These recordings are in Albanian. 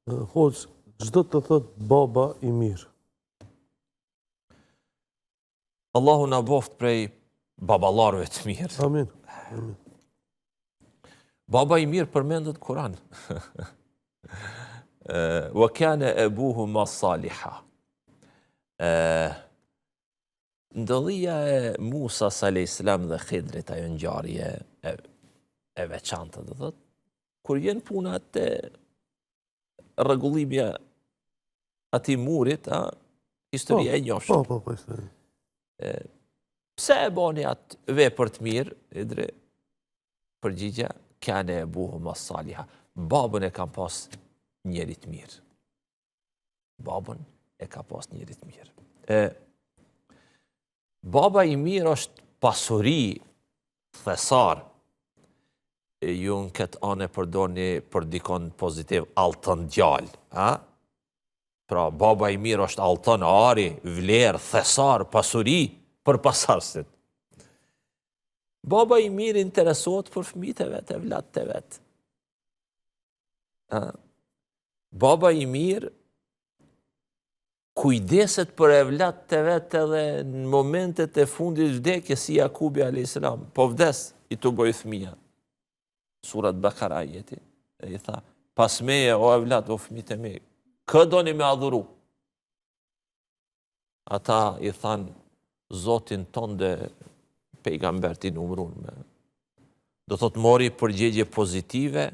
Hoc, çdo të thot baba i mirë. Allahu na boft prej baballarëve të mirë. Amin. Amin. Baba i mirë përmendet Kur'an. Wa kana abuhuma saliha. Ndodhia e Musa a.s. dhe Khidrit, ajo ngjarje e veçantë, do thot, kur vjen puna te rregullimja atij murit, historia e njohshme. Po, historia. Pse e bani atë vepër të mirë, Idri? Përgjigja, kana abuhuma saliha. Babën e kam pas njeri të mirë. Babën e ka pas njeri të mirë. Baba i mirë është pasuri thesar. Ju në këtë anë e përdorni për dikon pozitiv, altën gjallë. Pra, baba i mirë është altën, ari, vlerë, thesar, pasuri për pasarësit. Baba i mirë interesohet për fëmijët e vetë, evlatët e vetë. Baba i mirë kujdeset për evlatët e vetë edhe në momentet e fundit vdekjes si Jakubi a.s. Po vdes, i të bojë fëmija. Surat Bakara jeti, e i tha, pas meje, o evlat, o fëmijët e me, kë doni me adhuru? Ata i thanë, Zotin ton dhe pejgambert i numrun me. Do thot mori përgjegje pozitive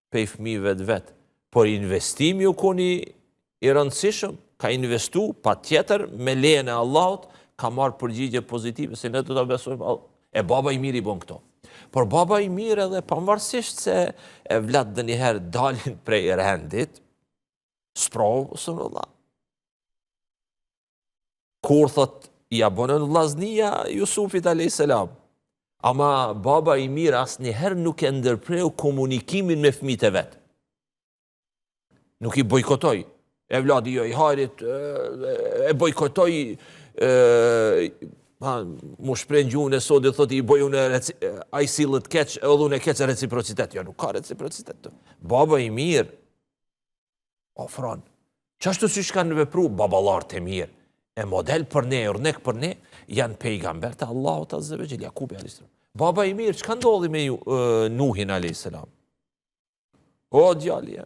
pe i fëmijëve të vetë, por investimi u koni i rëndësishëm, ka investu pa tjetër me lejen e Allahut, ka marrë përgjigje pozitive, se ne do të besojmë, e baba i mirë i bon këto. Por baba i mirë edhe pavarësisht se evlat dhe njëherë dalin prej rendit, sprovë, sënullah. Kur thot, ja bonën vllaznia Jusufit a.s. Ama baba i mirë asë njëherë nuk e ndërpreu komunikimin me fëmijët e vetë. Nuk i bojkotoj. Evladi jo i hajrit, e bojkotoj, mu shpren gjuhën e sodit, thot i boj unë a i silët keq, edhe unë e keq e reciprocitet. Jo, nuk ka reciprocitet. Baba i mirë ofron. Qashtu si shka në vepru babalartë e mirë, e model për ne, urnek për ne, janë pejgamber të Allahut azza wa jall, Jakubi a.s. Baba i mirë, çka ndodhi me Nuhin a.s. O djalje,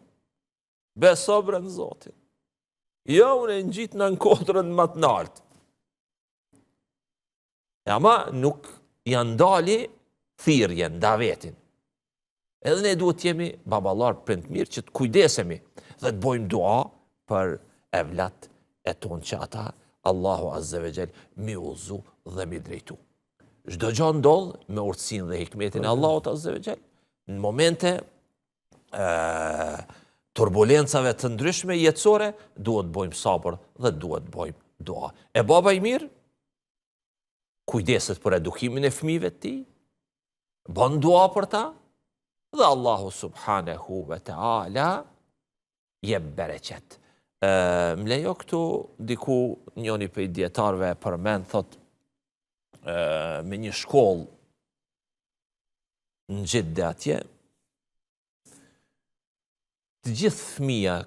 beso brend Zotin. Jo, unë e ngjit në kodrën më të lartë. Ama nuk janë dali thirrjen, davetin. Edhe ne duhet jemi baballar prind mirë që të kujdesemi dhe të bojmë dua për evlat e tonë që ata Allahu azza wa jall mi udhëzu dhe mi drejtu. Çdo gjë ndodh me urtësinë dhe hikmetin e Allahut azza wa jall. Në momente turbulencave të ndryshme jetësore, duhet bojmë sabër dhe duhet bojmë dua. E baba i mirë kujdeset për edukimin e fëmijëve të tij, bën dua për ta, dhe Allahu subhanahu wa ta'ala jep bereqet. Më lejo këtu diku njëri prej dietarëve përmend, thot, me një shkollë në Xhidde atje, të gjithë fëmija,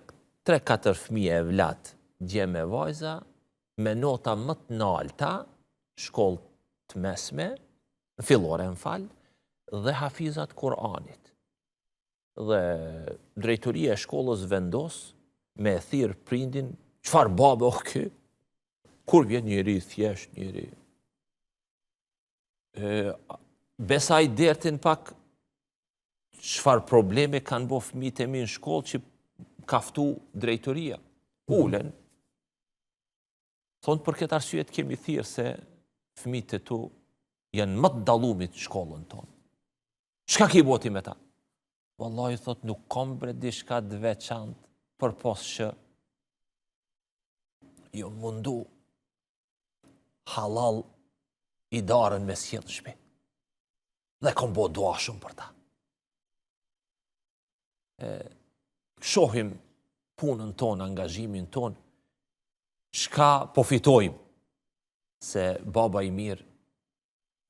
3-4 fëmija e vlat, djemë e vajza, me nota më të larta, shkollë të mesme, fillore në fal, dhe hafizat Kur'anit. Dhe drejtoria e shkollës vendos me thirr prindin, çfarë babe o ky? Kur vjen njëri thjesht, njëri besaj dertin pak çfarë probleme kanë bo fëmijët e mi në shkollë që kaftu drejtoria. Ulen. Thonë për këtë arsye të kemi thirrë se fëmijët e tu janë më të dallumit shkollën tonë. Çka ke boti me ta? Wallahi thot nuk kam bre diçka të veçantë për pos që jo mundu halal i darën me sjell shpi. Dhe kom bo dua shumë për ta. Shohim punën tonë, angazhimin tonë, çka po fitojmë, se baba i mirë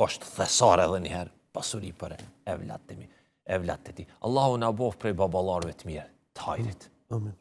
është thesar edhe njëherë pasuri për evlat e tij. Allahu na bof prej baballarëve të mirë, të hajrit. Amin.